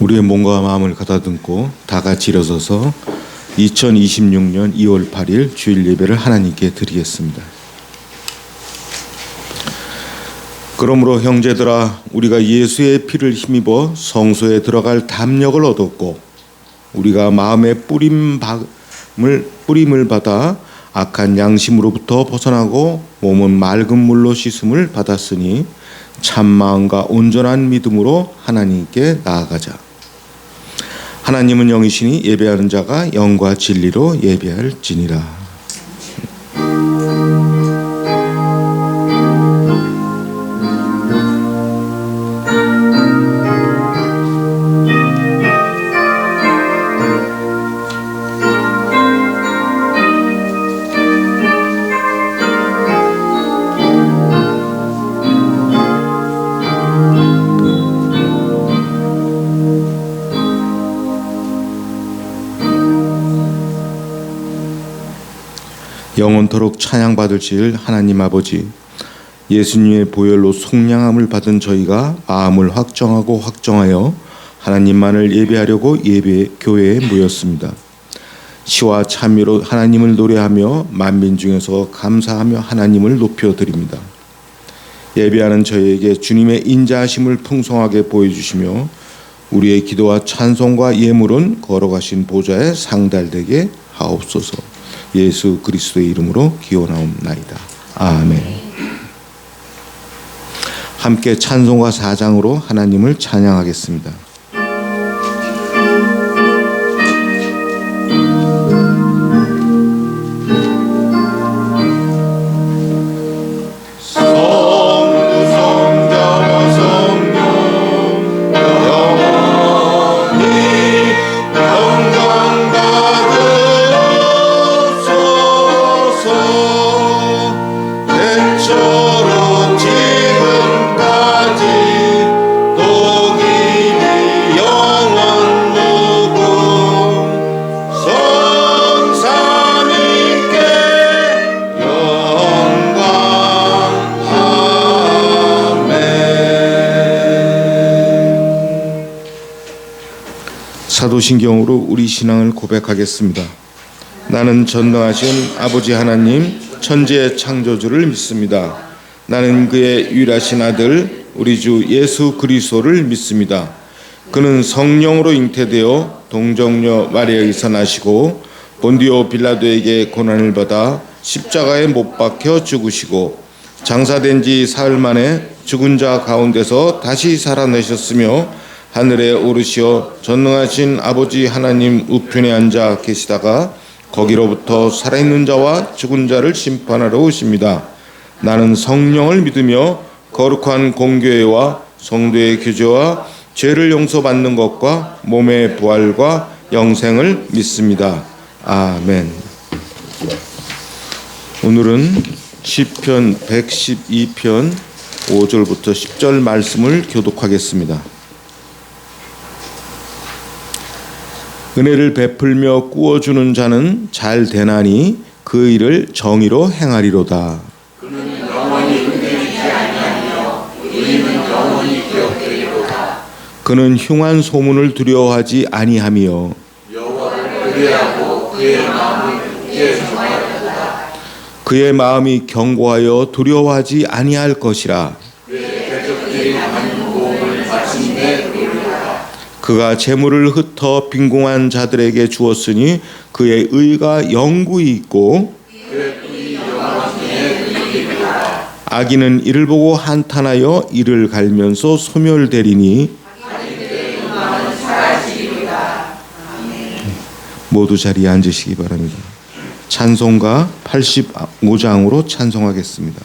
우리의 몸과 마음을 가다듬고 다 같이 일어서서 2026년 2월 8일 주일 예배를 하나님께 드리겠습니다. 그러므로 형제들아, 우리가 예수의 피를 힘입어 성소에 들어갈 담력을 얻었고 우리가 마음의 뿌림을 받아 악한 양심으로부터 벗어나고 몸은 맑은 물로 씻음을 받았으니 참 마음과 온전한 믿음으로 하나님께 나아가자. 하나님은 영이시니 예배하는 자가 영과 진리로 예배할지니라. 영원토록 찬양받으실 하나님 아버지, 예수님의 보혈로 속량함을 받은 저희가 마음을 확정하여 하나님만을 예배하려고 교회에 모였습니다. 시와 찬미로 하나님을 노래하며 만민 중에서 감사하며 하나님을 높여드립니다. 예배하는 저희에게 주님의 인자하심을 풍성하게 보여주시며 우리의 기도와 찬송과 예물은 걸어가신 보좌에 상달되게 하옵소서. 예수 그리스도의 이름으로 기원하옵나이다. 아멘. 함께 찬송가 4장으로 하나님을 찬양하겠습니다. 사도신경으로 우리 신앙을 고백하겠습니다. 나는 전능하신 아버지 하나님 천지의 창조주를 믿습니다. 나는 그의 유일하신 아들 우리 주 예수 그리스도를 믿습니다. 그는 성령으로 잉태되어 동정녀 마리아에게서 나시고 본디오 빌라도에게 고난을 받아 십자가에 못 박혀 죽으시고 장사된 지 사흘 만에 죽은 자 가운데서 다시 살아내셨으며 하늘에 오르시어 전능하신 아버지 하나님 우편에 앉아 계시다가 거기로부터 살아있는 자와 죽은 자를 심판하러 오십니다. 나는 성령을 믿으며 거룩한 공교회와 성도의 교제와 죄를 용서받는 것과 몸의 부활과 영생을 믿습니다. 아멘. 오늘은 시편 112편 5절부터 10절 말씀을 교독하겠습니다. 은혜를 베풀며 꾸어주는 자는 잘 되나니 그 일을 정의로 행하리로다. 그는 영원히 흔들리지 아니하며 의인은 영원히 기억되리로다. 그는 흉한 소문을 두려워하지 아니하며 여호와를 의뢰하고 그의 마음을 굳게 정하였도다. 그의 마음이 견고하여 두려워하지 아니할 것이라. 그의 대적들이 받는 보응을 마침내 누리리라. 그가 재물을 흩어 빈궁한 자들에게 주었으니 그의 의가 영구히 있고 그의 뿌리 영원히에 이르리라. 악인은 이를 보고 한탄하여 이를 갈면서 소멸되리니 모두 자리에 앉으시기 바랍니다. 찬송가 85장으로 찬송하겠습니다.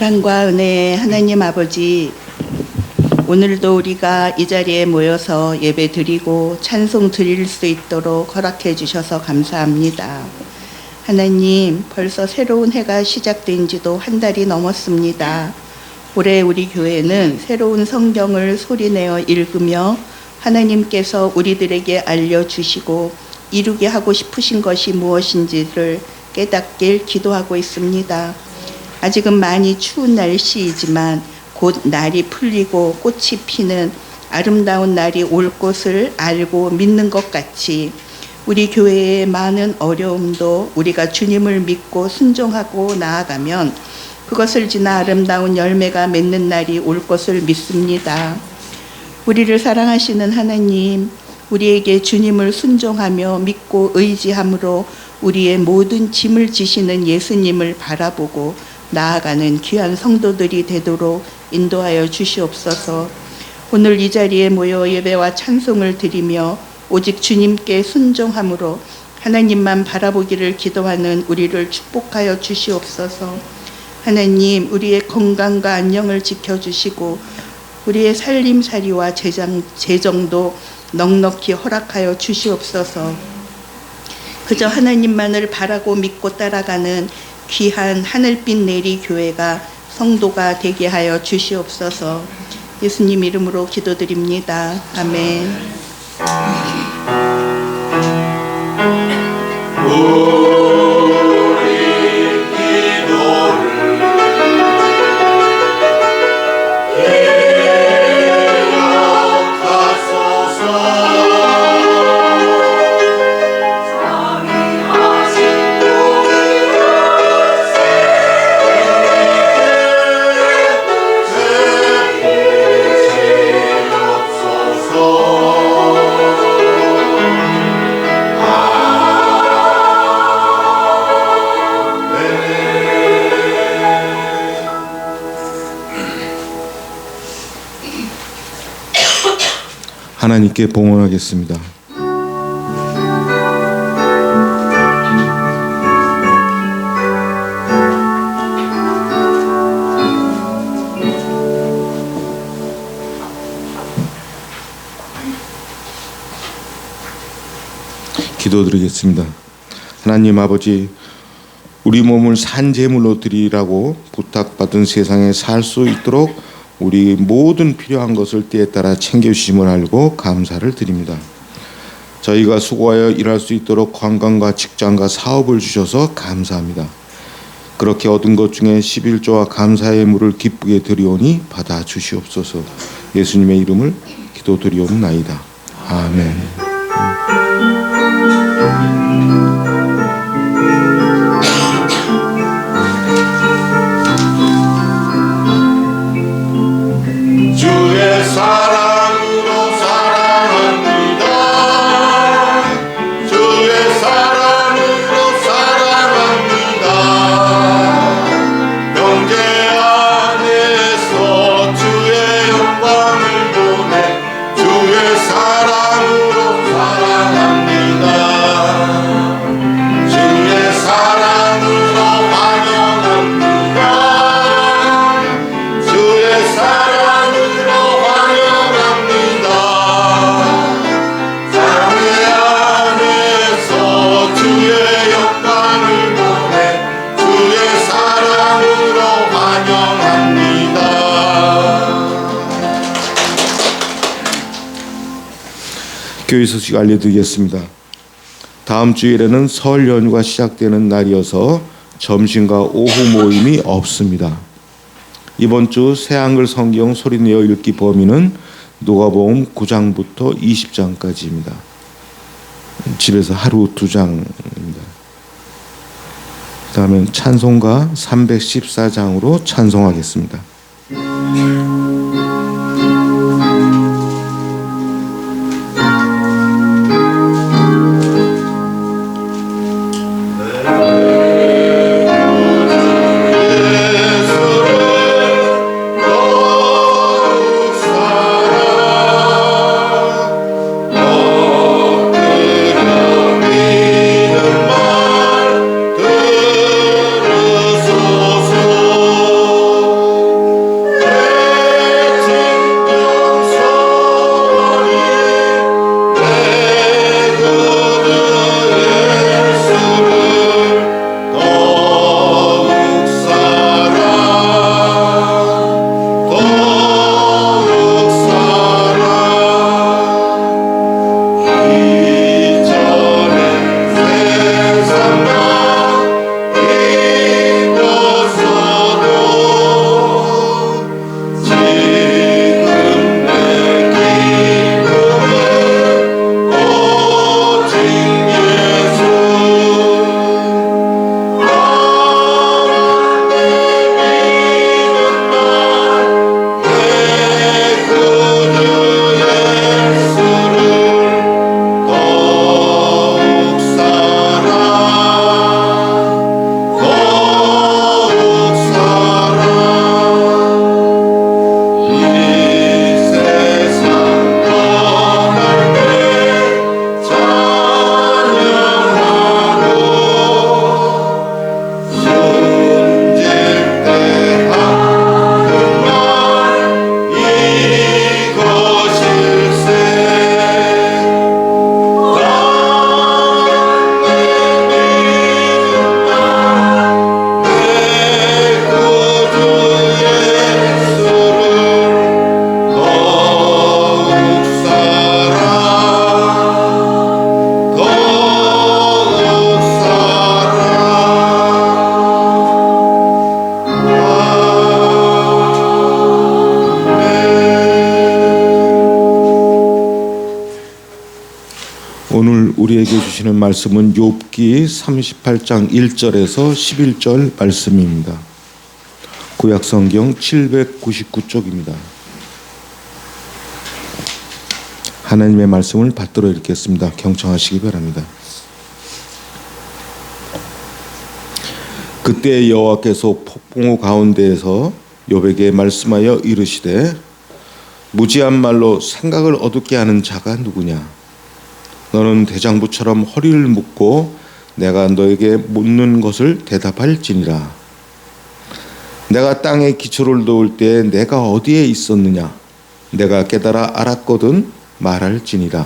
사랑과 은혜의 하나님 아버지, 오늘도 우리가 이 자리에 모여서 예배 드리고 찬송 드릴 수 있도록 허락해 주셔서 감사합니다. 하나님, 벌써 새로운 해가 시작된 지도 한 달이 넘었습니다. 올해 우리 교회는 새로운 성경을 소리내어 읽으며 하나님께서 우리들에게 알려주시고 이루게 하고 싶으신 것이 무엇인지를 깨닫길 기도하고 있습니다. 아직은 많이 추운 날씨이지만 곧 날이 풀리고 꽃이 피는 아름다운 날이 올 것을 알고 믿는 것 같이 우리 교회의 많은 어려움도 우리가 주님을 믿고 순종하고 나아가면 그것을 지나 아름다운 열매가 맺는 날이 올 것을 믿습니다. 우리를 사랑하시는 하나님, 우리에게 주님을 순종하며 믿고 의지함으로 우리의 모든 짐을 지시는 예수님을 바라보고 나아가는 귀한 성도들이 되도록 인도하여 주시옵소서. 오늘 이 자리에 모여 예배와 찬송을 드리며 오직 주님께 순종함으로 하나님만 바라보기를 기도하는 우리를 축복하여 주시옵소서. 하나님, 우리의 건강과 안녕을 지켜주시고 우리의 살림살이와 재정도 넉넉히 허락하여 주시옵소서. 그저 하나님만을 바라고 믿고 따라가는 귀한 하늘빛 내리 교회가 성도가 되게 하여 주시옵소서. 예수님 이름으로 기도드립니다. 아멘. 하나님께 봉헌하겠습니다. 기도드리겠습니다. 하나님 아버지, 우리 몸을 산제물로 드리라고 부탁받은 세상에 살 수 있도록 우리 모든 필요한 것을 때에 따라 챙겨주심을 알고 감사를 드립니다. 저희가 수고하여 일할 수 있도록 건강과 직장과 사업을 주셔서 감사합니다. 그렇게 얻은 것 중에 11조와 감사의 물을 기쁘게 드리오니 받아 주시옵소서. 예수님의 이름을 기도드리옵나이다. 아멘. 주의 사랑으로 사랑합니다. 주의 사랑으로 사랑합니다. 형제 안에서 주의 영광을 보내 주의 사랑으로 사랑합니다. 주의 사랑으로 환영합니다. 주의 사랑으로 환영합니다. 사랑의 안에서 주의 영광을 보내 주의 사랑으로 환영합니다. 교회 소식 알려드리겠습니다. 다음 주일에는 설 연휴가 시작되는 날이어서 점심과 오후 모임이 없습니다. 이번 주 새한글 성경 소리내어 읽기 범위는 누가복음 9장부터 20장까지입니다. 집에서 하루 2장입니다. 그 다음에 찬송가 314장으로 찬송하겠습니다. 들으소서. 우리에게 주시는 말씀은 욥기 38장 1절에서 11절 말씀입니다. 구약성경 799쪽입니다. 하나님의 말씀을 받들어 읽겠습니다. 경청하시기 바랍니다. 그때 여호와께서 폭풍우 가운데에서 욥에게 말씀하여 이르시되 무지한 말로 생각을 어둡게 하는 자가 누구냐? 너는 대장부처럼 허리를 묶고 내가 너에게 묻는 것을 대답할지니라. 내가 땅에 기초를 놓을 때 내가 어디에 있었느냐? 내가 깨달아 알았거든 말할지니라.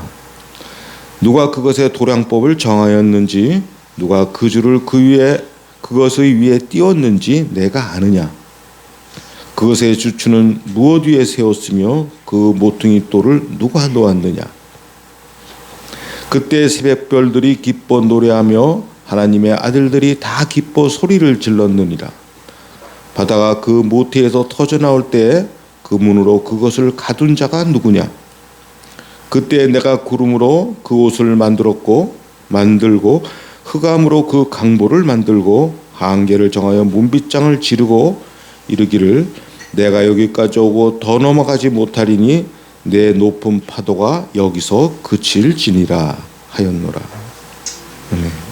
누가 그것의 도량법을 정하였는지 누가 그 줄을 그것의 위에 띄웠는지 내가 아느냐? 그것의 주추는 무엇 위에 세웠으며 그 모퉁이 돌을 누가 놓았느냐? 그때 새벽별들이 기뻐 노래하며 하나님의 아들들이 다 기뻐 소리를 질렀느니라. 바다가 그 모태에서 터져나올 때 그 문으로 그것을 가둔 자가 누구냐? 그때 내가 구름으로 그 옷을 만들고 흑암으로 그 강보를 만들고 한계를 정하여 문빗장을 지르고 이르기를 내가 여기까지 오고 더 넘어가지 못하리니 내 높은 파도가 여기서 그칠지니라 하였노라. 아멘.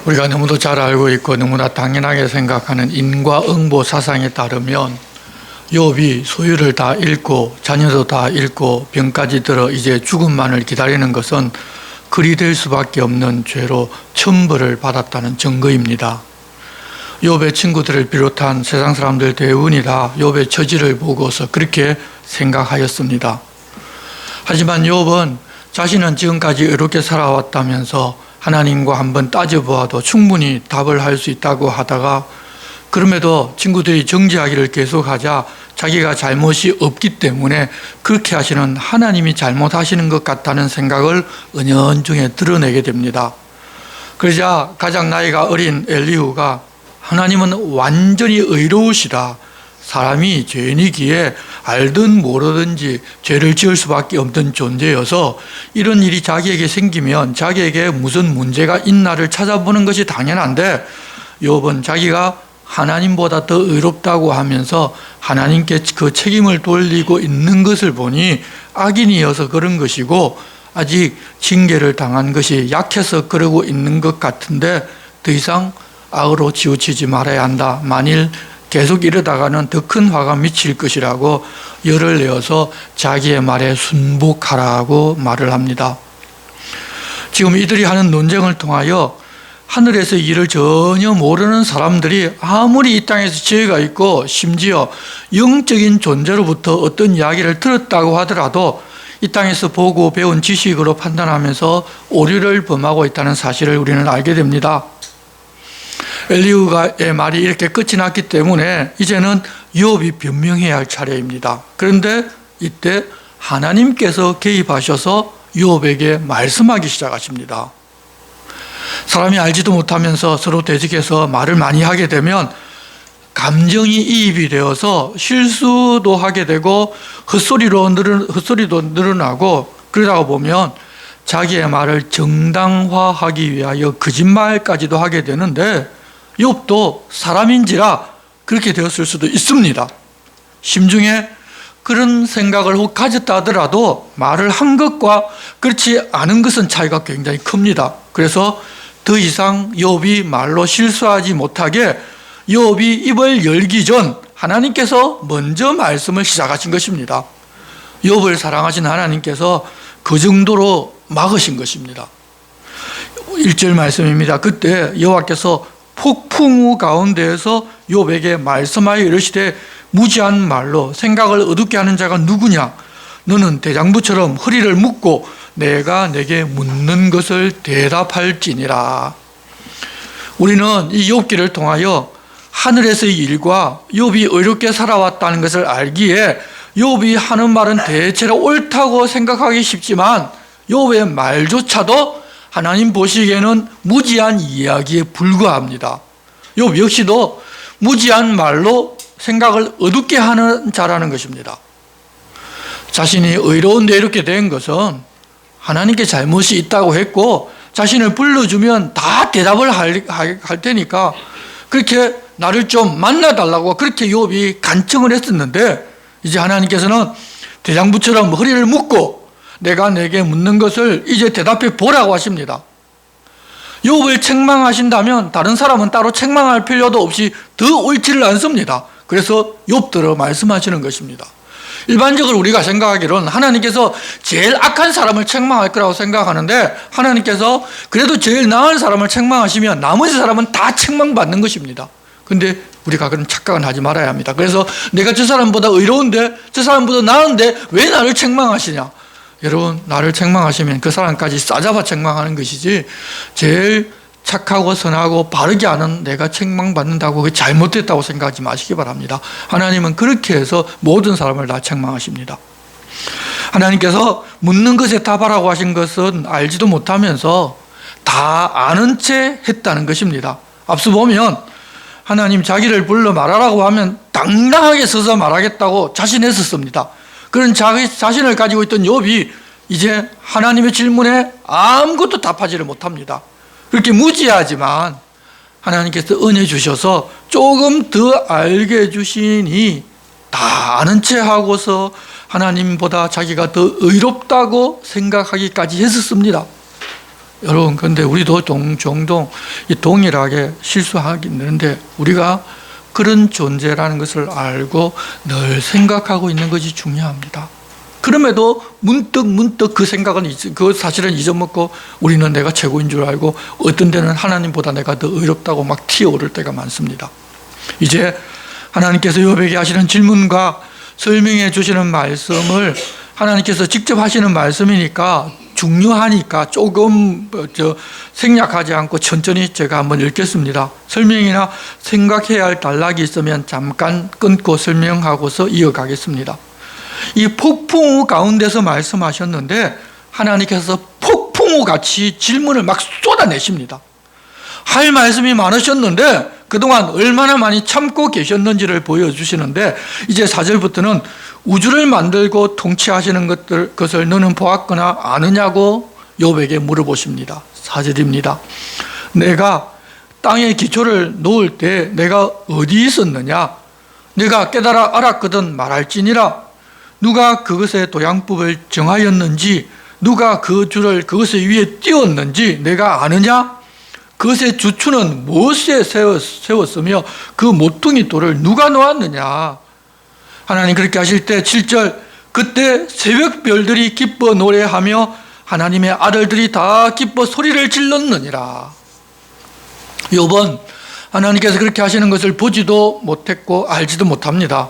우리가 너무도 잘 알고 있고 너무나 당연하게 생각하는 인과응보 사상에 따르면 욥이 소유를 다 잃고 자녀도 다 잃고 병까지 들어 이제 죽음만을 기다리는 것은 그리 될 수밖에 없는 죄로 천벌을 받았다는 증거입니다. 욥의 친구들을 비롯한 세상 사람들 대부분이 다 욥의 처지를 보고서 그렇게 생각하였습니다. 하지만 욥은 자신은 지금까지 의롭게 살아왔다면서 하나님과 한번 따져보아도 충분히 답을 할 수 있다고 하다가 그럼에도 친구들이 정죄하기를 계속하자 자기가 잘못이 없기 때문에 그렇게 하시는 하나님이 잘못하시는 것 같다는 생각을 은연중에 드러내게 됩니다. 그러자 가장 나이가 어린 엘리후가 하나님은 완전히 의로우시다. 사람이 죄인이기에 알든 모르든지 죄를 지을 수밖에 없는 존재여서 이런 일이 자기에게 생기면 자기에게 무슨 문제가 있나를 찾아보는 것이 당연한데 욥은 자기가 하나님보다 더 의롭다고 하면서 하나님께 그 책임을 돌리고 있는 것을 보니 악인이어서 그런 것이고 아직 징계를 당한 것이 약해서 그러고 있는 것 같은데 더 이상 악으로 치우치지 말아야 한다. 만일 계속 이러다가는 더 큰 화가 미칠 것이라고 열을 내어서 자기의 말에 순복하라고 말을 합니다. 지금 이들이 하는 논쟁을 통하여 하늘에서 일을 전혀 모르는 사람들이 아무리 이 땅에서 지혜가 있고 심지어 영적인 존재로부터 어떤 이야기를 들었다고 하더라도 이 땅에서 보고 배운 지식으로 판단하면서 오류를 범하고 있다는 사실을 우리는 알게 됩니다. 엘리후의 말이 이렇게 끝이 났기 때문에 이제는 욥이 변명해야 할 차례입니다. 그런데 이때 하나님께서 개입하셔서 욥에게 말씀하기 시작하십니다. 사람이 알지도 못하면서 서로 대적해서 말을 많이 하게 되면 감정이 이입이 되어서 실수도 하게 되고 헛소리도 늘어나고 그러다가 보면 자기의 말을 정당화하기 위하여 거짓말까지도 하게 되는데 욥도 사람인지라 그렇게 되었을 수도 있습니다. 심중에 그런 생각을 혹 가졌다 하더라도 말을 한 것과 그렇지 않은 것은 차이가 굉장히 큽니다. 그래서 더 이상 욥이 말로 실수하지 못하게 욥이 입을 열기 전 하나님께서 먼저 말씀을 시작하신 것입니다. 욥을 사랑하신 하나님께서 그 정도로 막으신 것입니다. 1절 말씀입니다. 그때 여호와께서 폭풍우 가운데에서 욥에게 말씀하여 이르시되 무지한 말로 생각을 어둡게 하는 자가 누구냐? 너는 대장부처럼 허리를 묶고 내가 내게 묻는 것을 대답할지니라. 우리는 이 욥기를 통하여 하늘에서의 일과 욥이 의롭게 살아왔다는 것을 알기에 욥이 하는 말은 대체로 옳다고 생각하기 쉽지만 욥의 말조차도 하나님 보시기에는 무지한 이야기에 불과합니다. 욥 역시도 무지한 말로 생각을 어둡게 하는 자라는 것입니다. 자신이 의로운데 이렇게 된 것은 하나님께 잘못이 있다고 했고 자신을 불러주면 다 대답을 할 테니까 그렇게 나를 좀 만나달라고 그렇게 욥이 간청을 했었는데 이제 하나님께서는 대장부처럼 허리를 묶고 내가 내게 묻는 것을 이제 대답해 보라고 하십니다. 욥을 책망하신다면 다른 사람은 따로 책망할 필요도 없이 더 옳지를 않습니다. 그래서 욥들어 말씀하시는 것입니다. 일반적으로 우리가 생각하기로는 하나님께서 제일 악한 사람을 책망할 거라고 생각하는데 하나님께서 그래도 제일 나은 사람을 책망하시면 나머지 사람은 다 책망받는 것입니다. 근데 우리가 그런 착각은 하지 말아야 합니다. 그래서 내가 저 사람보다 의로운데 저 사람보다 나은데 왜 나를 책망하시냐? 여러분, 나를 책망하시면 그 사람까지 싸잡아 책망하는 것이지 제일 착하고 선하고 바르지 않은 내가 책망받는다고 그게 잘못됐다고 생각하지 마시기 바랍니다. 하나님은 그렇게 해서 모든 사람을 다 책망하십니다. 하나님께서 묻는 것에 답하라고 하신 것은 알지도 못하면서 다 아는 채 했다는 것입니다. 앞서 보면 하나님 자기를 불러 말하라고 하면 당당하게 서서 말하겠다고 자신했었습니다. 그런 자신을 가지고 있던 욥이 이제 하나님의 질문에 아무것도 답하지를 못합니다. 그렇게 무지하지만 하나님께서 은혜 주셔서 조금 더 알게 해주시니 다 아는 채 하고서 하나님보다 자기가 더 의롭다고 생각하기까지 했었습니다. 여러분, 그런데 우리도 종종 동일하게 실수하기 있는데 우리가 그런 존재라는 것을 알고 늘 생각하고 있는 것이 중요합니다. 그럼에도 문득 그 생각은 그 사실은 잊어먹고 우리는 내가 최고인 줄 알고 어떤 때는 하나님보다 내가 더 의롭다고 막 튀어오를 때가 많습니다. 이제 하나님께서 욥에게 하시는 질문과 설명해 주시는 말씀을 하나님께서 직접 하시는 말씀이니까 중요하니까 조금 생략하지 않고 천천히 제가 한번 읽겠습니다. 설명이나 생각해야 할 단락이 있으면 잠깐 끊고 설명하고서 이어가겠습니다. 이 폭풍우 가운데서 말씀하셨는데 하나님께서 폭풍우같이 질문을 막 쏟아내십니다. 할 말씀이 많으셨는데 그동안 얼마나 많이 참고 계셨는지를 보여주시는데 이제 4절부터는 우주를 만들고 통치하시는 것을 너는 보았거나 아느냐고 욥에게 물어보십니다. 4절입니다. 내가 땅에 기초를 놓을 때 내가 어디 있었느냐? 내가 깨달아 알았거든 말할지니라. 누가 그것의 도양법을 정하였는지 누가 그 줄을 그것의 위에 띄웠는지 내가 아느냐? 그것의 주추는 무엇에 세웠으며 그 모퉁이 돌을 누가 놓았느냐? 하나님 그렇게 하실 때 7절 그때 새벽별들이 기뻐 노래하며 하나님의 아들들이 다 기뻐 소리를 질렀느니라. 욥은 하나님께서 그렇게 하시는 것을 보지도 못했고 알지도 못합니다.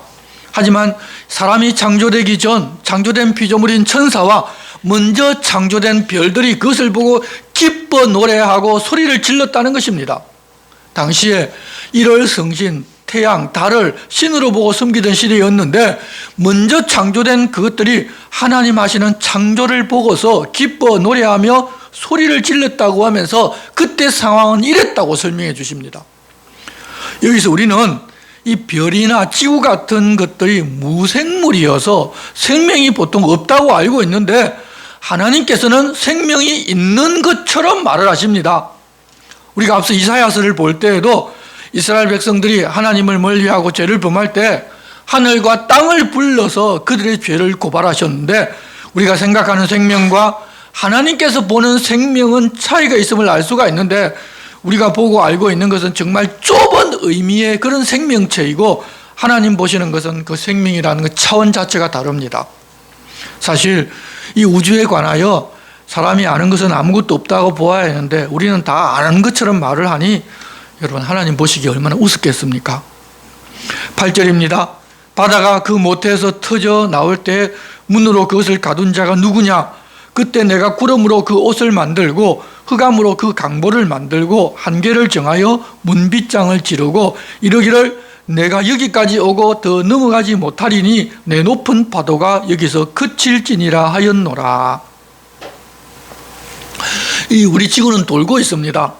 하지만 사람이 창조되기 전 창조된 피조물인 천사와 먼저 창조된 별들이 그것을 보고 기뻐 노래하고 소리를 질렀다는 것입니다. 당시에 1월 성신, 태양, 달을 신으로 보고 섬기던 시대였는데 먼저 창조된 그것들이 하나님 하시는 창조를 보고서 기뻐 노래하며 소리를 질렀다고 하면서 그때 상황은 이랬다고 설명해 주십니다. 여기서 우리는 이 별이나 지구 같은 것들이 무생물이어서 생명이 보통 없다고 알고 있는데 하나님께서는 생명이 있는 것처럼 말을 하십니다. 우리가 앞서 이사야서를 볼 때에도 이스라엘 백성들이 하나님을 멀리하고 죄를 범할 때 하늘과 땅을 불러서 그들의 죄를 고발하셨는데 우리가 생각하는 생명과 하나님께서 보는 생명은 차이가 있음을 알 수가 있는데 우리가 보고 알고 있는 것은 정말 좁은 의미의 그런 생명체이고 하나님 보시는 것은 그 생명이라는 그 차원 자체가 다릅니다. 사실 이 우주에 관하여 사람이 아는 것은 아무것도 없다고 보아야 하는데 우리는 다 아는 것처럼 말을 하니 여러분 하나님 보시기에 얼마나 우습겠습니까? 8절입니다. 바다가 그 모태에서 터져 나올 때 문으로 그것을 가둔 자가 누구냐? 그때 내가 구름으로 그 옷을 만들고 흑암으로 그 강보를 만들고 한계를 정하여 문빗장을 지르고 이러기를 내가 여기까지 오고 더 넘어가지 못하리니 내 높은 파도가 여기서 그칠지니라 하였노라. 이 우리 지구는 돌고 있습니다.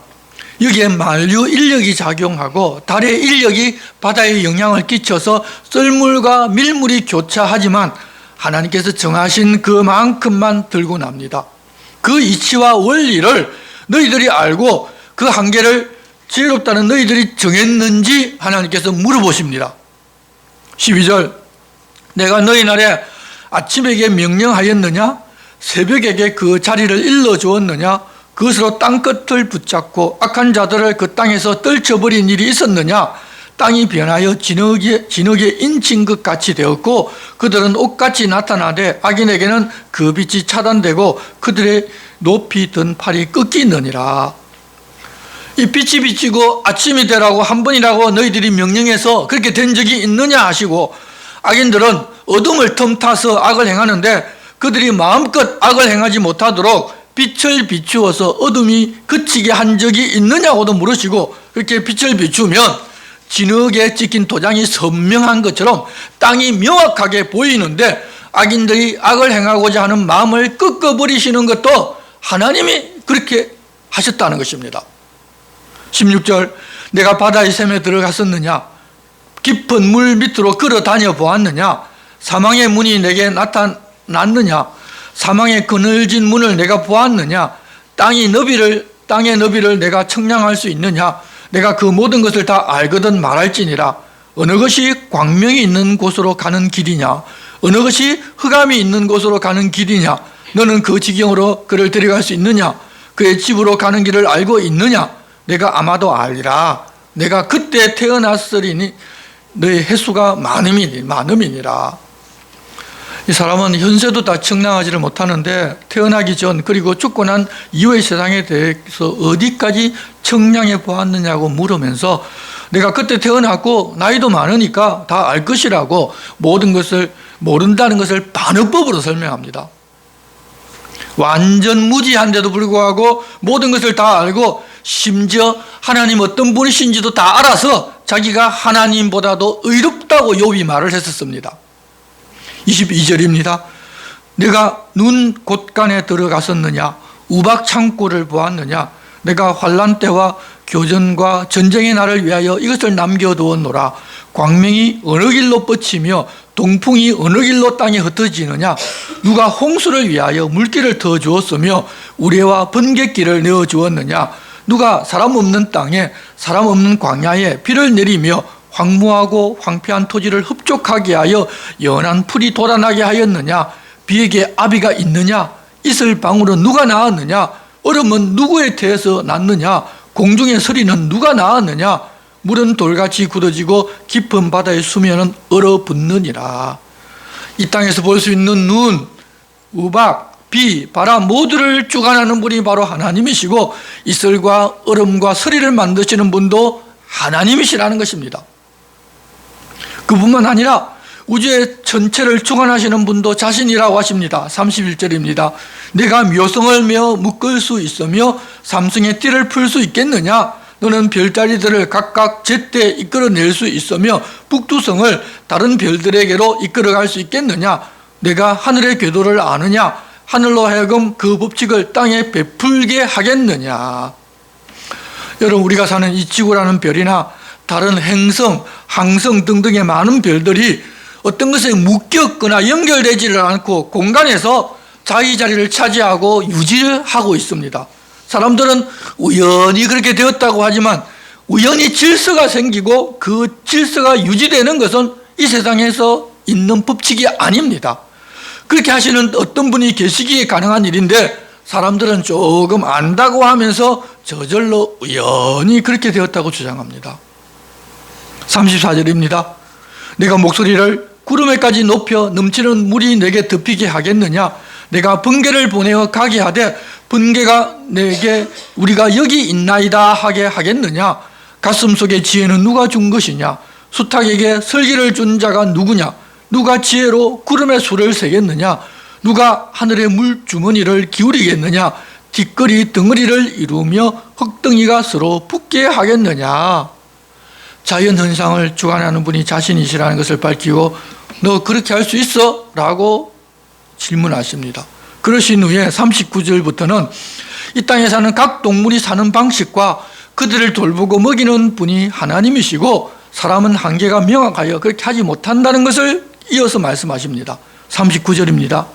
여기에 만류 인력이 작용하고 달의 인력이 바다에 영향을 끼쳐서 썰물과 밀물이 교차하지만 하나님께서 정하신 그만큼만 들고 납니다. 그 이치와 원리를 너희들이 알고 그 한계를 지혜롭다는 너희들이 정했는지 하나님께서 물어보십니다. 12절 내가 너희 날에 아침에게 명령하였느냐? 새벽에게 그 자리를 일러주었느냐? 그것으로 땅끝을 붙잡고 악한 자들을 그 땅에서 떨쳐버린 일이 있었느냐? 땅이 변하여 진흙에 인친 것 같이 되었고 그들은 옷같이 나타나되 악인에게는 그 빛이 차단되고 그들의 높이 든 팔이 꺾이느니라. 이 빛이 비치고 아침이 되라고 한 번이라고 너희들이 명령해서 그렇게 된 적이 있느냐 하시고 악인들은 어둠을 틈타서 악을 행하는데 그들이 마음껏 악을 행하지 못하도록 빛을 비추어서 어둠이 그치게 한 적이 있느냐고도 물으시고 그렇게 빛을 비추면 진흙에 찍힌 도장이 선명한 것처럼 땅이 명확하게 보이는데 악인들이 악을 행하고자 하는 마음을 꺾어버리시는 것도 하나님이 그렇게 하셨다는 것입니다. 16절 내가 바다의 샘에 들어갔었느냐? 깊은 물 밑으로 걸어 다녀 보았느냐? 사망의 문이 내게 나타났느냐? 사망의 그늘진 문을 내가 보았느냐? 땅의 너비를 내가 측량할 수 있느냐? 내가 그 모든 것을 다 알거든 말할지니라. 어느 것이 광명이 있는 곳으로 가는 길이냐? 어느 것이 흑암이 있는 곳으로 가는 길이냐? 너는 그 지경으로 그를 데려갈 수 있느냐? 그의 집으로 가는 길을 알고 있느냐? 내가 아마도 알리라. 내가 그때 태어났으리니 너의 횟수가 많음이니라. 이 사람은 현세도 다 청량하지를 못하는데 태어나기 전 그리고 죽고 난 이후의 세상에 대해서 어디까지 청량해 보았느냐고 물으면서 내가 그때 태어났고 나이도 많으니까 다 알 것이라고 모든 것을 모른다는 것을 반어법으로 설명합니다. 완전 무지한데도 불구하고 모든 것을 다 알고 심지어 하나님 어떤 분이신지도 다 알아서 자기가 하나님보다도 의롭다고 욥이 말을 했었습니다. 22절입니다. 내가 눈 곳간에 들어갔었느냐? 우박 창고를 보았느냐? 내가 환난 때와 교전과 전쟁의 날을 위하여 이것을 남겨두었노라. 광명이 어느 길로 뻗치며 동풍이 어느 길로 땅에 흩어지느냐? 누가 홍수를 위하여 물길을 터 주었으며 우레와 번갯길을 내어 주었느냐? 누가 사람 없는 땅에 사람 없는 광야에 비를 내리며 황무하고 황폐한 토지를 흡족하게 하여 연한 풀이 돋아나게 하였느냐? 비에게 아비가 있느냐? 이슬 방울은 누가 낳았느냐? 얼음은 누구의 태에서 났느냐? 공중의 서리는 누가 낳았느냐? 물은 돌같이 굳어지고 깊은 바다의 수면은 얼어붙느니라. 이 땅에서 볼 수 있는 눈, 우박, 비, 바람 모두를 주관하는 분이 바로 하나님이시고 이슬과 얼음과 서리를 만드시는 분도 하나님이시라는 것입니다. 그뿐만 아니라 우주의 전체를 주관하시는 분도 자신이라고 하십니다. 31절입니다. 내가 묘성을 메어 묶을 수 있으며 삼성의 띠를 풀 수 있겠느냐? 너는 별자리들을 각각 제때 이끌어낼 수 있으며 북두성을 다른 별들에게로 이끌어갈 수 있겠느냐? 내가 하늘의 궤도를 아느냐? 하늘로 하여금 그 법칙을 땅에 베풀게 하겠느냐? 여러분, 우리가 사는 이 지구라는 별이나 다른 행성, 항성 등등의 많은 별들이 어떤 것에 묶였거나 연결되지를 않고 공간에서 자기 자리를 차지하고 유지하고 있습니다. 사람들은 우연히 그렇게 되었다고 하지만 우연히 질서가 생기고 그 질서가 유지되는 것은 이 세상에서 있는 법칙이 아닙니다. 그렇게 하시는 어떤 분이 계시기에 가능한 일인데 사람들은 조금 안다고 하면서 저절로 우연히 그렇게 되었다고 주장합니다. 34절입니다. 내가 목소리를 구름에까지 높여 넘치는 물이 내게 덮이게 하겠느냐? 내가 번개를 보내어 가게 하되 번개가 내게 우리가 여기 있나이다 하게 하겠느냐? 가슴 속의 지혜는 누가 준 것이냐? 수탉에게 설기를 준 자가 누구냐? 누가 지혜로 구름의 수를 세겠느냐? 누가 하늘의 물주머니를 기울이겠느냐? 뒷거리 덩어리를 이루며 흙덩이가 서로 붙게 하겠느냐? 자연현상을 주관하는 분이 자신이시라는 것을 밝히고 너 그렇게 할 수 있어? 라고 질문하십니다. 그러신 후에 39절부터는 이 땅에 사는 각 동물이 사는 방식과 그들을 돌보고 먹이는 분이 하나님이시고 사람은 한계가 명확하여 그렇게 하지 못한다는 것을 이어서 말씀하십니다. 39절입니다.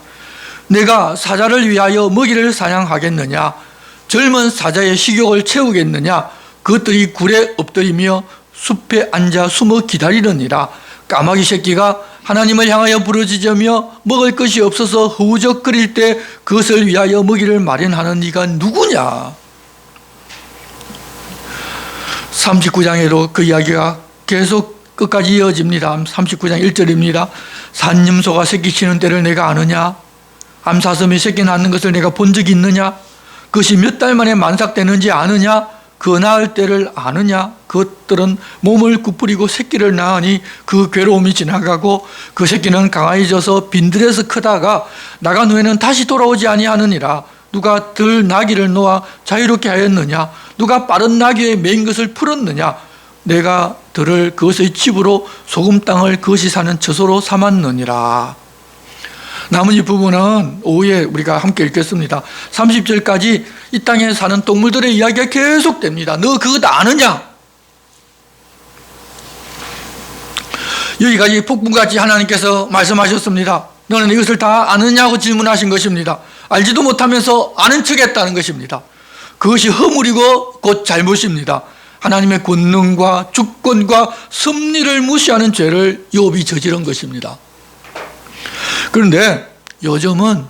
내가 사자를 위하여 먹이를 사냥하겠느냐? 젊은 사자의 식욕을 채우겠느냐? 그것들이 굴에 엎드리며 숲에 앉아 숨어 기다리느니라. 까마귀 새끼가 하나님을 향하여 부르짖으며 먹을 것이 없어서 허우적거릴 때 그것을 위하여 먹이를 마련하는 이가 누구냐? 39장에도 그 이야기가 계속 끝까지 이어집니다. 39장 1절입니다. 산염소가 새끼치는 때를 내가 아느냐? 암사슴이 새끼 낳는 것을 내가 본 적이 있느냐? 그것이 몇 달 만에 만삭되는지 아느냐? 그 낳을 때를 아느냐? 그것들은 몸을 구부리고 새끼를 낳으니 그 괴로움이 지나가고 그 새끼는 강하여져서 빈들에서 크다가 나간 후에는 다시 돌아오지 아니하느니라. 누가 들 나귀를 놓아 자유롭게 하였느냐? 누가 빠른 나귀에 매인 것을 풀었느냐? 내가 들을 그것의 집으로 소금 땅을 그것이 사는 처소로 삼았느니라. 나머지 부분은 오후에 우리가 함께 읽겠습니다. 30절까지 이 땅에 사는 동물들의 이야기가 계속됩니다. 너 그것 아느냐? 여기까지 폭풍같이 하나님께서 말씀하셨습니다. 너는 이것을 다 아느냐고 질문하신 것입니다. 알지도 못하면서 아는 척했다는 것입니다. 그것이 허물이고 곧 잘못입니다. 하나님의 권능과 주권과 섭리를 무시하는 죄를 욥이 저지른 것입니다. 그런데 요즘은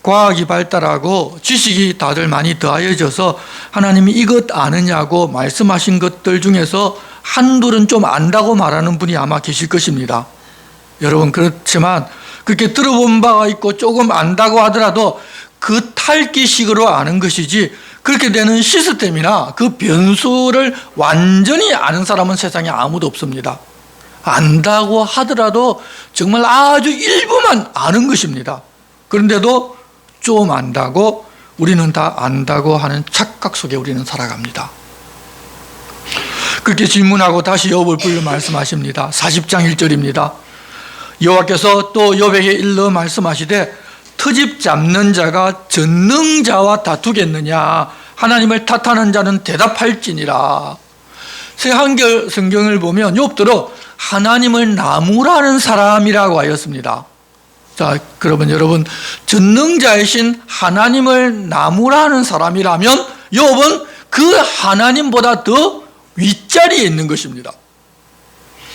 과학이 발달하고 지식이 다들 많이 더하여져서 하나님이 이것 아느냐고 말씀하신 것들 중에서 한둘은 좀 안다고 말하는 분이 아마 계실 것입니다. 여러분, 그렇지만 그렇게 들어본 바가 있고 조금 안다고 하더라도 그 탈기식으로 아는 것이지, 그렇게 되는 시스템이나 그 변수를 완전히 아는 사람은 세상에 아무도 없습니다. 안다고 하더라도 정말 아주 일부만 아는 것입니다. 그런데도 좀 안다고, 우리는 다 안다고 하는 착각 속에 우리는 살아갑니다. 그렇게 질문하고 다시 욥을 불러 말씀하십니다. 40장 1절입니다. 여호와께서 또 욥에게 일러 말씀하시되 트집 잡는 자가 전능자와 다투겠느냐, 하나님을 탓하는 자는 대답할지니라. 새 한글 성경을 보면 욥들은 하나님을 나무라는 사람이라고 하였습니다. 자, 그러면 여러분, 전능자이신 하나님을 나무라는 사람이라면 욥은 그 하나님보다 더 윗자리에 있는 것입니다.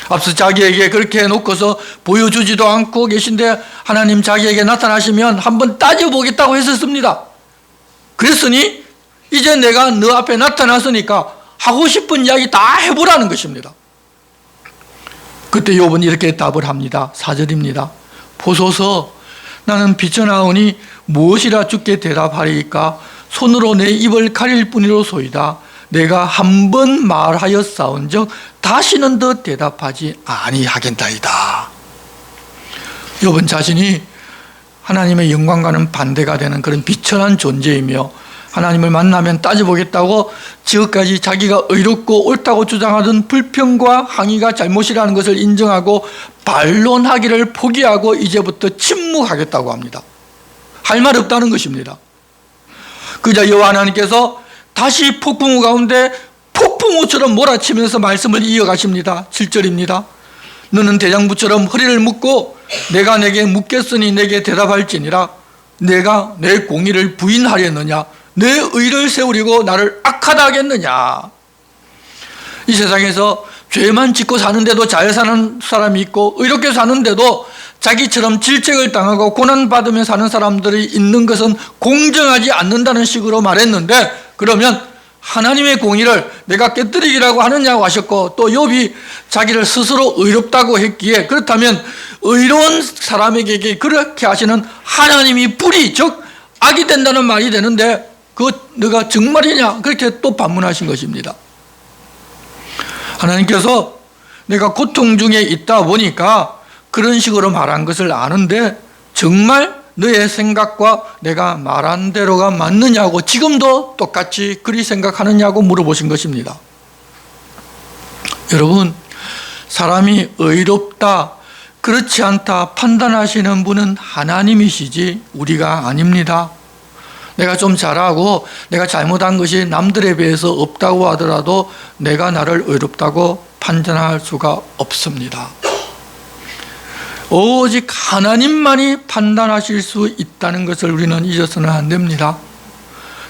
앞서 자기에게 그렇게 해놓고서 보여주지도 않고 계신데 하나님 자기에게 나타나시면 한번 따져보겠다고 했었습니다. 그랬으니 이제 내가 너 앞에 나타났으니까 하고 싶은 이야기 다 해보라는 것입니다. 그때 욥은 이렇게 답을 합니다. 4절입니다. 보소서, 나는 비천하오니 무엇이라 주께 대답하리이까? 손으로 내 입을 가릴 뿐이로소이다. 내가 한 번 말하였사온즉 다시는 더 대답하지 아니하겠나이다. 욥은 자신이 하나님의 영광과는 반대가 되는 그런 비천한 존재이며 하나님을 만나면 따져보겠다고 지금까지 자기가 의롭고 옳다고 주장하던 불평과 항의가 잘못이라는 것을 인정하고 반론하기를 포기하고 이제부터 침묵하겠다고 합니다. 할 말 없다는 것입니다. 그자 여호와 하나님께서 다시 폭풍우 가운데 폭풍우처럼 몰아치면서 말씀을 이어가십니다. 7절입니다. 너는 대장부처럼 허리를 묶고 내가 내게 묻겠으니 내게 대답할지니라. 내가 내 공의를 부인하려느냐, 내 의를 세우려고 나를 악하다 하겠느냐. 이 세상에서 죄만 짓고 사는데도 잘 사는 사람이 있고 의롭게 사는데도 자기처럼 질책을 당하고 고난받으며 사는 사람들이 있는 것은 공정하지 않는다는 식으로 말했는데, 그러면 하나님의 공의를 내가 깨뜨리기라고 하느냐고 하셨고, 또 욥이 자기를 스스로 의롭다고 했기에 그렇다면 의로운 사람에게 그렇게 하시는 하나님이 불이, 즉 악이 된다는 말이 되는데 그 너가 정말이냐, 그렇게 또 반문하신 것입니다. 하나님께서 내가 고통 중에 있다 보니까 그런 식으로 말한 것을 아는데 정말 너의 생각과 내가 말한 대로가 맞느냐고, 지금도 똑같이 그리 생각하느냐고 물어보신 것입니다. 여러분, 사람이 의롭다, 그렇지 않다 판단하시는 분은 하나님이시지 우리가 아닙니다. 내가 좀 잘하고 내가 잘못한 것이 남들에 비해서 없다고 하더라도 내가 나를 의롭다고 판단할 수가 없습니다. 오직 하나님만이 판단하실 수 있다는 것을 우리는 잊어서는 안 됩니다.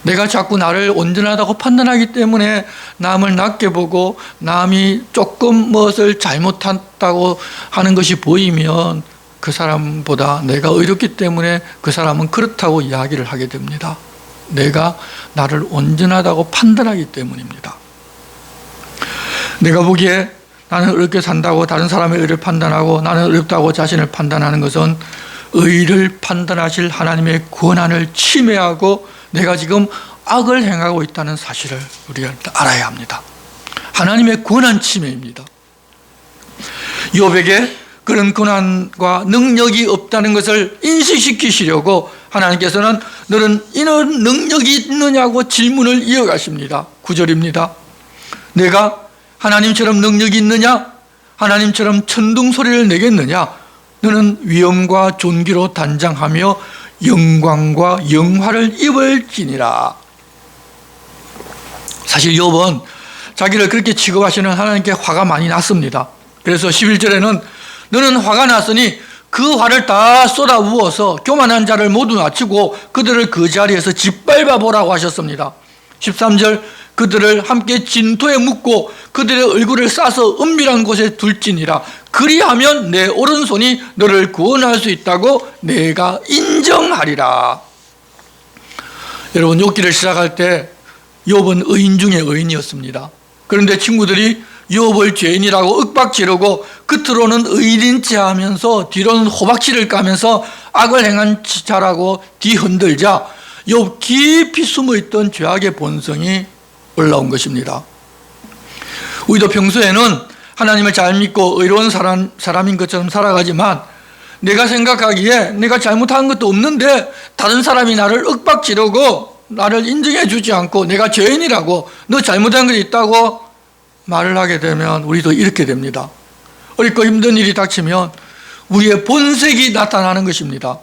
내가 자꾸 나를 온전하다고 판단하기 때문에 남을 낮게 보고 남이 조금 무엇을 잘못했다고 하는 것이 보이면 그 사람보다 내가 의롭기 때문에 그 사람은 그렇다고 이야기를 하게 됩니다. 내가 나를 온전하다고 판단하기 때문입니다. 내가 보기에 나는 의롭게 산다고 다른 사람의 의를 판단하고 나는 의롭다고 자신을 판단하는 것은 의를 판단하실 하나님의 권한을 침해하고 내가 지금 악을 행하고 있다는 사실을 우리가 알아야 합니다. 하나님의 권한 침해입니다. 욥에게 그런 권한과 능력이 없다는 것을 인식시키시려고 하나님께서는 너는 이런 능력이 있느냐고 질문을 이어가십니다. 9절입니다. 내가 하나님처럼 능력이 있느냐? 하나님처럼 천둥 소리를 내겠느냐? 너는 위엄과 존귀로 단장하며 영광과 영화를 입을지니라. 사실 욥은 자기를 그렇게 취급하시는 하나님께 화가 많이 났습니다. 그래서 11절에는 너는 화가 났으니 그 화를 다 쏟아 부어서 교만한 자를 모두 낮추고 그들을 그 자리에서 짓밟아 보라고 하셨습니다. 13절 그들을 함께 진토에 묻고 그들의 얼굴을 싸서 은밀한 곳에 둘지니라. 그리하면 내 오른손이 너를 구원할 수 있다고 내가 인정하리라. 여러분, 욥기를 시작할 때 욥은 의인 중에 의인이었습니다. 그런데 친구들이 욥을 죄인이라고 윽박지르고 겉으로는 의인인 체하면서 뒤로는 호박씨를 까면서 악을 행한 자라고 뒤흔들자 욥 깊이 숨어있던 죄악의 본성이 올라온 것입니다. 우리도 평소에는 하나님을 잘 믿고 의로운 사람인 것처럼 살아가지만 내가 생각하기에 내가 잘못한 것도 없는데 다른 사람이 나를 윽박지르고 나를 인정해 주지 않고 내가 죄인이라고, 너 잘못한 게 있다고 말을 하게 되면 우리도 이렇게 됩니다. 어렵고 힘든 일이 닥치면 우리의 본색이 나타나는 것입니다.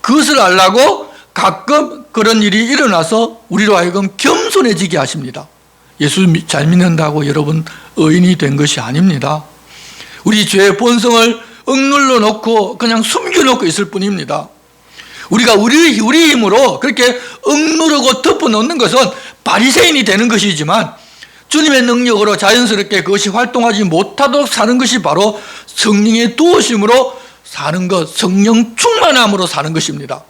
그것을 알라고 가끔 그런 일이 일어나서 우리로 하여금 겸손해지게 하십니다. 예수 잘 믿는다고 여러분 의인이 된 것이 아닙니다. 우리 죄의 본성을 억눌러 놓고 그냥 숨겨놓고 있을 뿐입니다. 우리가 우리 힘으로 그렇게 억누르고 덮어놓는 것은 바리새인이 되는 것이지만 주님의 능력으로 자연스럽게 그것이 활동하지 못하도록 사는 것이 바로 성령의 도우심으로 사는 것, 성령 충만함으로 사는 것입니다.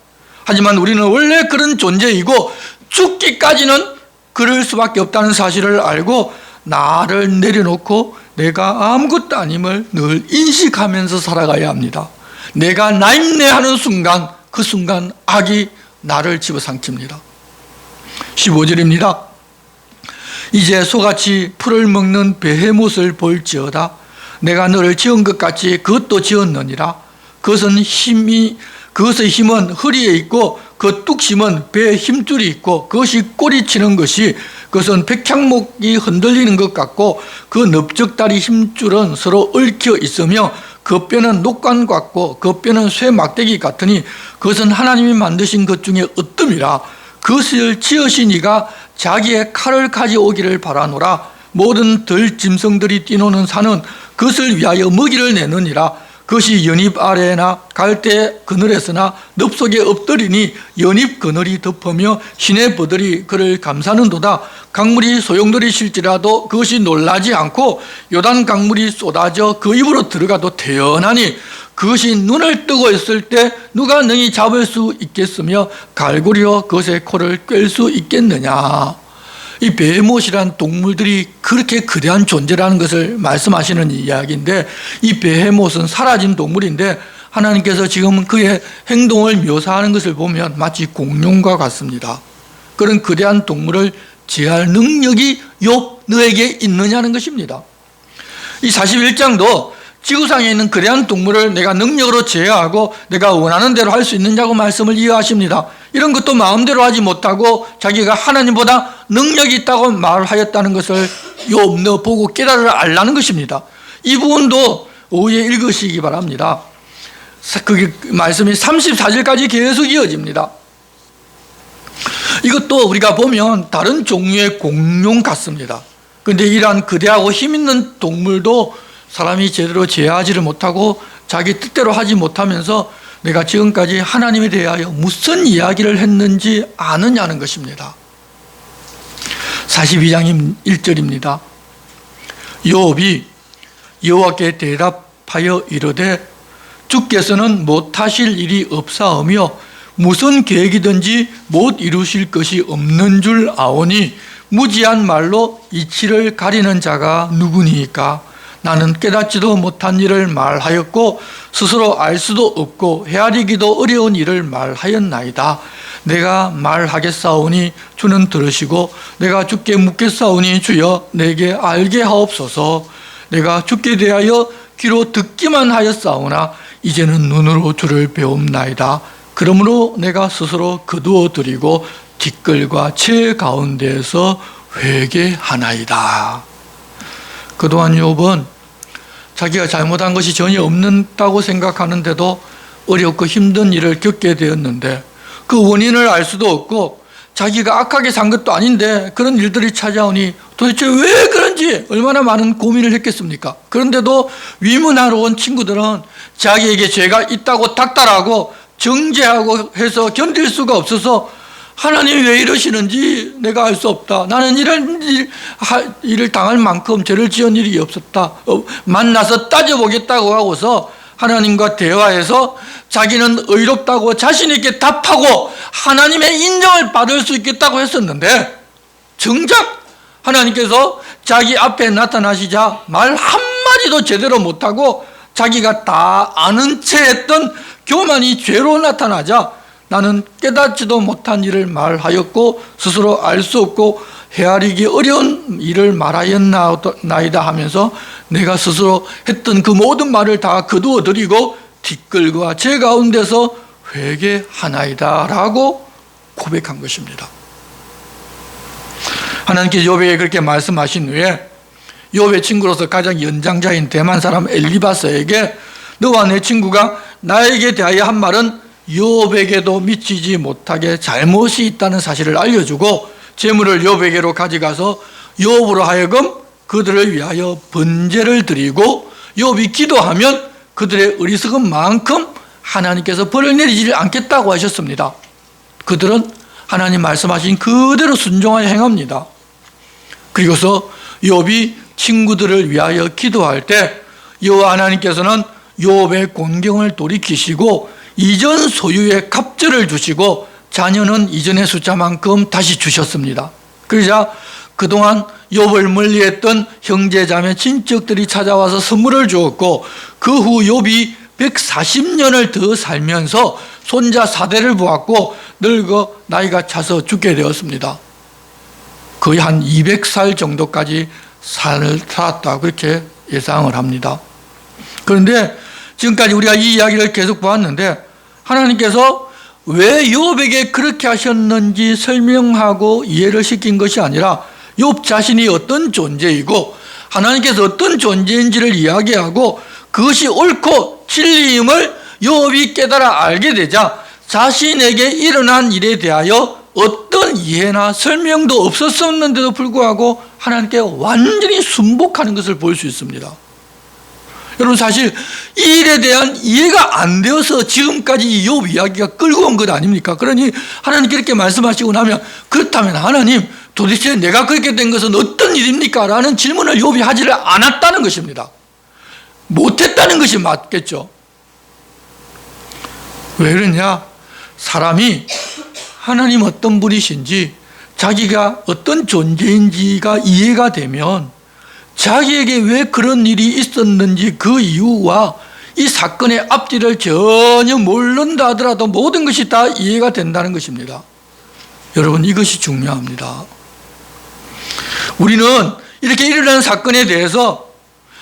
하지만 우리는 원래 그런 존재이고 죽기까지는 그럴 수밖에 없다는 사실을 알고 나를 내려놓고 내가 아무것도 아님을 늘 인식하면서 살아가야 합니다. 내가 나임내하는 순간, 그 순간 악이 나를 집어삼킵니다. 15절입니다. 이제 소같이 풀을 먹는 베헤못을 볼지어다. 내가 너를 지은 것 같이 그것도 지었느니라. 그것의 힘은 허리에 있고 그 뚝심은 배에 힘줄이 있고 그것이 꼬리치는 것이 그것은 백향목이 흔들리는 것 같고 그 넓적다리 힘줄은 서로 얽혀 있으며 그 뼈는 녹관 같고 그 뼈는 쇠 막대기 같으니 그것은 하나님이 만드신 것 중에 어뜸이라. 그것을 지으신 이가 자기의 칼을 가져오기를 바라노라. 모든 들 짐승들이 뛰노는 산은 그것을 위하여 먹이를 내느니라. 그것이 연잎 아래나 갈대 그늘에서나 늪속에 엎드리니 연잎 그늘이 덮으며 시내버들이 그를 감싸는도다. 강물이 소용돌이실지라도 그것이 놀라지 않고 요단 강물이 쏟아져 그 입으로 들어가도 태연하니 그것이 눈을 뜨고 있을 때 누가 능히 잡을 수 있겠으며 갈고리로 그것의 코를 꿰 수 있겠느냐. 이 베헤못이란 동물들이 그렇게 거대한 존재라는 것을 말씀하시는 이야기인데, 이 베헤못은 사라진 동물인데 하나님께서 지금 그의 행동을 묘사하는 것을 보면 마치 공룡과 같습니다. 그런 거대한 동물을 제할 능력이 욥 너에게 있느냐는 것입니다. 이 41장도 지구상에 있는 거대한 동물을 내가 능력으로 제어하고 내가 원하는 대로 할 수 있느냐고 말씀을 이어하십니다. 이런 것도 마음대로 하지 못하고 자기가 하나님보다 능력이 있다고 말하였다는 것을 욥 너 보고 깨달으라 알라는 것입니다. 이 부분도 오후에 읽으시기 바랍니다. 그 말씀이 34절까지 계속 이어집니다. 이것도 우리가 보면 다른 종류의 공룡 같습니다. 그런데 이러한 거대하고 힘있는 동물도 사람이 제대로 제어하지를 못하고 자기 뜻대로 하지 못하면서 내가 지금까지 하나님에 대하여 무슨 이야기를 했는지 아느냐는 것입니다. 42장 1절입니다. 욥이 여호와께 대답하여 이르되 주께서는 못하실 일이 없사오며 무슨 계획이든지 못 이루실 것이 없는 줄 아오니 무지한 말로 이치를 가리는 자가 누구니까. 나는 깨닫지도 못한 일을 말하였고 스스로 알 수도 없고 헤아리기도 어려운 일을 말하였나이다. 내가 말하겠사오니 주는 들으시고 내가 주께 묻겠사오니 주여 내게 알게 하옵소서. 내가 주께 대하여 귀로 듣기만 하였사오나 이제는 눈으로 주를 배움나이다. 그러므로 내가 스스로 거두어 드리고 뒷걸과 채 가운데에서 회개하나이다. 그동안 욥은 자기가 잘못한 것이 전혀 없는다고 생각하는데도 어렵고 힘든 일을 겪게 되었는데 그 원인을 알 수도 없고 자기가 악하게 산 것도 아닌데 그런 일들이 찾아오니 도대체 왜 그런지 얼마나 많은 고민을 했겠습니까? 그런데도 위문하러 온 친구들은 자기에게 죄가 있다고 닥달하고 정죄하고 해서 견딜 수가 없어서 하나님이 왜 이러시는지 내가 알 수 없다. 나는 이런 일을 당할 만큼 죄를 지은 일이 없었다. 만나서 따져보겠다고 하고서 하나님과 대화해서 자기는 의롭다고 자신 있게 답하고 하나님의 인정을 받을 수 있겠다고 했었는데, 정작 하나님께서 자기 앞에 나타나시자 말 한마디도 제대로 못하고 자기가 다 아는 채 했던 교만이 죄로 나타나자 나는 깨닫지도 못한 일을 말하였고 스스로 알 수 없고 헤아리기 어려운 일을 말하였나이다 하면서 내가 스스로 했던 그 모든 말을 다 거두어 드리고 티끌과 제 가운데서 회개하나이다 라고 고백한 것입니다. 하나님께서 욥에게 그렇게 말씀하신 후에 욥의 친구로서 가장 연장자인 대만 사람 엘리바스에게 너와 내 친구가 나에게 대하여 한 말은 욥에게도 미치지 못하게 잘못이 있다는 사실을 알려주고 재물을 욥에게로 가져가서 욥으로 하여금 그들을 위하여 번제를 드리고 욥이 기도하면 그들의 어리석은 만큼 하나님께서 벌을 내리지 않겠다고 하셨습니다. 그들은 하나님 말씀하신 그대로 순종하여 행합니다. 그리고서 욥이 친구들을 위하여 기도할 때 여호와 하나님께서는 욥의 곤경을 돌이키시고 이전 소유의 갑절을 주시고 자녀는 이전의 숫자만큼 다시 주셨습니다. 그러자 그동안 욥을 멀리했던 형제자매 친척들이 찾아와서 선물을 주었고 그 후 욥이 140년을 더 살면서 손자 4대를 보았고 늙어 나이가 차서 죽게 되었습니다. 거의 한 200살 정도까지 살았다 그렇게 예상을 합니다. 그런데 지금까지 우리가 이 이야기를 계속 보았는데 하나님께서 왜 욥에게 그렇게 하셨는지 설명하고 이해를 시킨 것이 아니라 욥 자신이 어떤 존재이고 하나님께서 어떤 존재인지를 이야기하고 그것이 옳고 진리임을 욥이 깨달아 알게 되자 자신에게 일어난 일에 대하여 어떤 이해나 설명도 없었었는데도 불구하고 하나님께 완전히 순복하는 것을 볼 수 있습니다. 여러분 사실 이 일에 대한 이해가 안 되어서 지금까지 이 욥 이야기가 끌고 온 것 아닙니까? 그러니 하나님께 이렇게 말씀하시고 나면 그렇다면 하나님 도대체 내가 그렇게 된 것은 어떤 일입니까? 라는 질문을 욥이 하지를 않았다는 것입니다. 못했다는 것이 맞겠죠. 왜 그러냐? 사람이 하나님 어떤 분이신지 자기가 어떤 존재인지가 이해가 되면 자기에게 왜 그런 일이 있었는지 그 이유와 이 사건의 앞뒤를 전혀 모른다 하더라도 모든 것이 다 이해가 된다는 것입니다. 여러분 이것이 중요합니다. 우리는 이렇게 일어난 사건에 대해서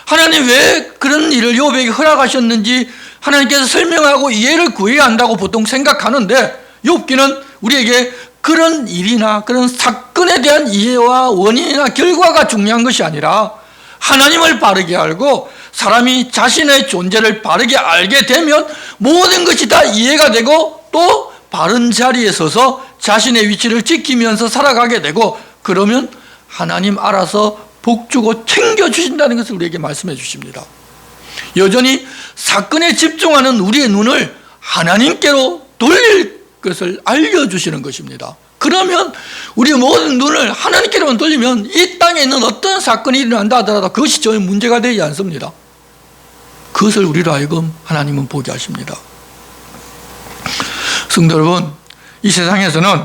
하나님 왜 그런 일을 욥에게 허락하셨는지 하나님께서 설명하고 이해를 구해야 한다고 보통 생각하는데 욥기는 우리에게 그런 일이나 그런 사건에 대한 이해와 원인이나 결과가 중요한 것이 아니라 하나님을 바르게 알고 사람이 자신의 존재를 바르게 알게 되면 모든 것이 다 이해가 되고 또 바른 자리에 서서 자신의 위치를 지키면서 살아가게 되고 그러면 하나님 알아서 복 주고 챙겨주신다는 것을 우리에게 말씀해 주십니다. 여전히 사건에 집중하는 우리의 눈을 하나님께로 돌릴 것을 알려주시는 것입니다. 그러면 우리의 모든 눈을 하나님께로만 돌리면 이 땅에 있는 어떤 사건이 일어난다 하더라도 그것이 전혀 문제가 되지 않습니다. 그것을 우리로 하여금 하나님은 보게 하십니다. 성도 여러분, 이 세상에서는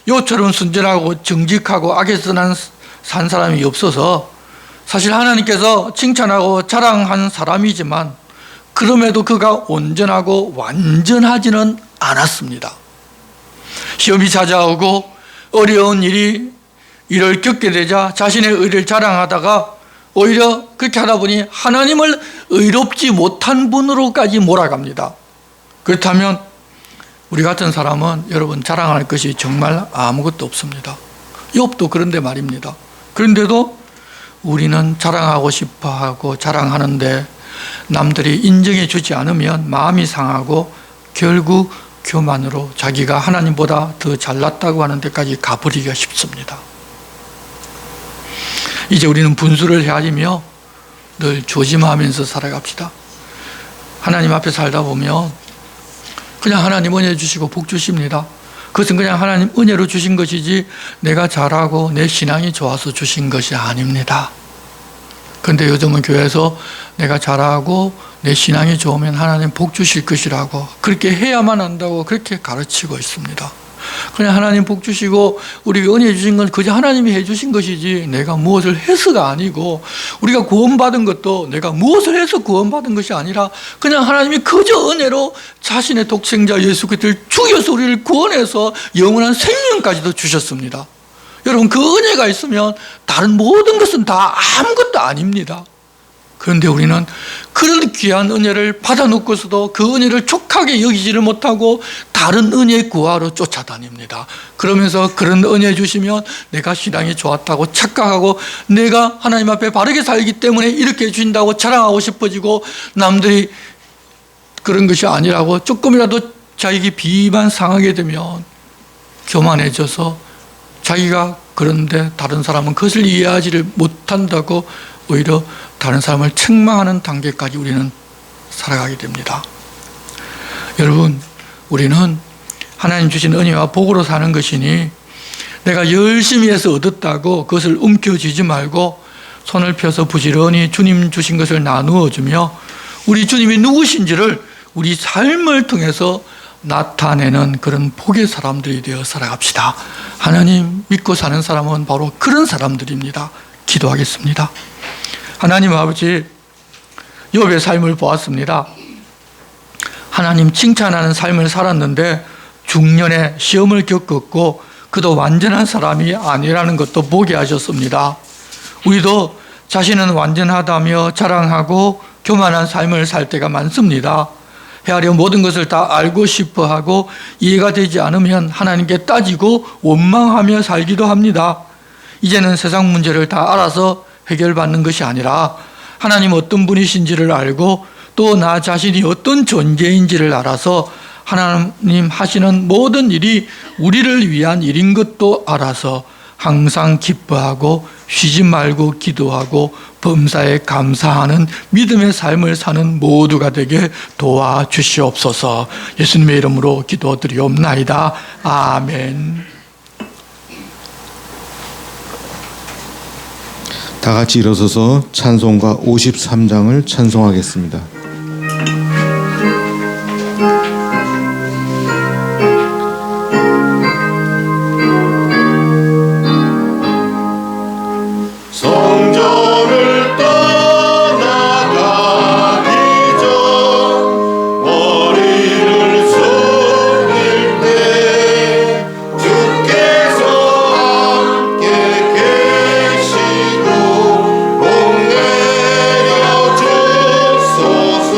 요처럼 순전하고 정직하고 악에서 산 사람이 없어서 사실 하나님께서 칭찬하고 자랑한 사람이지만 그럼에도 그가 온전하고 완전하지는 않았습니다. 시험이 찾아오고 어려운 일을 겪게 되자 자신의 의를 자랑하다가 오히려 그렇게 하다 보니 하나님을 의롭지 못한 분으로까지 몰아갑니다. 그렇다면 우리 같은 사람은 여러분 자랑할 것이 정말 아무것도 없습니다. 욥도 그런데 말입니다. 그런데도 우리는 자랑하고 싶어하고 자랑하는데 남들이 인정해 주지 않으면 마음이 상하고 결국 교만으로 자기가 하나님보다 더 잘났다고 하는 데까지 가버리기가 쉽습니다. 이제 우리는 분수를 헤아리며 늘 조심하면서 살아갑시다. 하나님 앞에 살다 보면 그냥 하나님 은혜 주시고 복 주십니다. 그것은 그냥 하나님 은혜로 주신 것이지 내가 잘하고 내 신앙이 좋아서 주신 것이 아닙니다. 근데 요즘은 교회에서 내가 잘하고 내 신앙이 좋으면 하나님 복 주실 것이라고, 그렇게 해야만 한다고 그렇게 가르치고 있습니다. 그냥 하나님 복 주시고 우리가 은혜 주신 건 그저 하나님이 해 주신 것이지 내가 무엇을 해서가 아니고, 우리가 구원받은 것도 내가 무엇을 해서 구원받은 것이 아니라 그냥 하나님이 그저 은혜로 자신의 독생자 예수 그리스도를 죽여서 우리를 구원해서 영원한 생명까지도 주셨습니다. 여러분, 그 은혜가 있으면 다른 모든 것은 다 아무것도 아닙니다. 그런데 우리는 그런 귀한 은혜를 받아놓고서도 그 은혜를 족하게 여기지를 못하고 다른 은혜 구하러 쫓아다닙니다. 그러면서 그런 은혜 주시면 내가 신앙이 좋았다고 착각하고, 내가 하나님 앞에 바르게 살기 때문에 이렇게 주신다고 자랑하고 싶어지고, 남들이 그런 것이 아니라고 조금이라도 자기 비만 상하게 되면 교만해져서 자기가 그런데 다른 사람은 그것을 이해하지를 못한다고 오히려 다른 사람을 책망하는 단계까지 우리는 살아가게 됩니다. 여러분, 우리는 하나님 주신 은혜와 복으로 사는 것이니 내가 열심히 해서 얻었다고 그것을 움켜쥐지 말고 손을 펴서 부지런히 주님 주신 것을 나누어 주며 우리 주님이 누구신지를 우리 삶을 통해서 나타내는 그런 복의 사람들이 되어 살아갑시다. 하나님 믿고 사는 사람은 바로 그런 사람들입니다. 기도하겠습니다. 하나님 아버지, 욥의 삶을 보았습니다. 하나님 칭찬하는 삶을 살았는데 중년에 시험을 겪었고 그도 완전한 사람이 아니라는 것도 보게 하셨습니다. 우리도 자신은 완전하다며 자랑하고 교만한 삶을 살 때가 많습니다. 헤아려 모든 것을 다 알고 싶어 하고 이해가 되지 않으면 하나님께 따지고 원망하며 살기도 합니다. 이제는 세상 문제를 다 알아서 해결받는 것이 아니라 하나님 어떤 분이신지를 알고 또 나 자신이 어떤 존재인지를 알아서 하나님 하시는 모든 일이 우리를 위한 일인 것도 알아서 항상 기뻐하고 쉬지 말고 기도하고 범사에 감사하는 믿음의 삶을 사는 모두가 되게 도와주시옵소서. 예수님의 이름으로 기도드리옵나이다. 아멘. 다 같이 일어서서 찬송가 53장을 찬송하겠습니다. 성전을 떠나가기 전 머리를 숙일 때 주께서 함께 계시고 복 내려 주소서.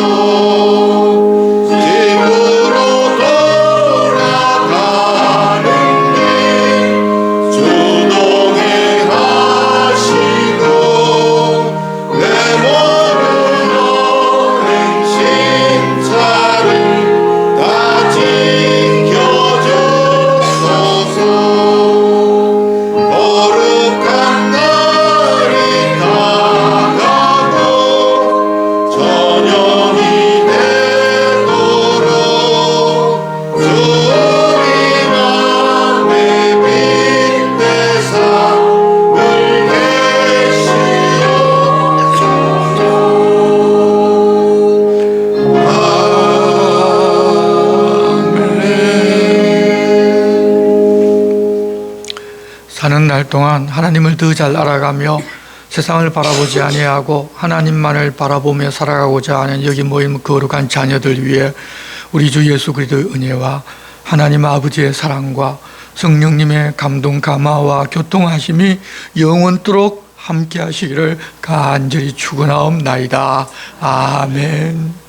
집으로 돌아가는 길 주동에 하시고 내 모든 행심차를 다 지켜주소서. 거룩한 날이 다가고 저녁이 되도록 주님 안에 빛내사 늘 사는 날 동안 하나님을 더 잘 알아가며 세상을 바라보지 아니하고 하나님만을 바라보며 살아가고자 하는 여기 모인 거룩한 자녀들 위해 우리 주 예수 그리스도의 은혜와 하나님 아버지의 사랑과 성령님의 감동 감화와 교통하심이 영원토록 함께 하시기를 간절히 축원하옵나이다. 아멘.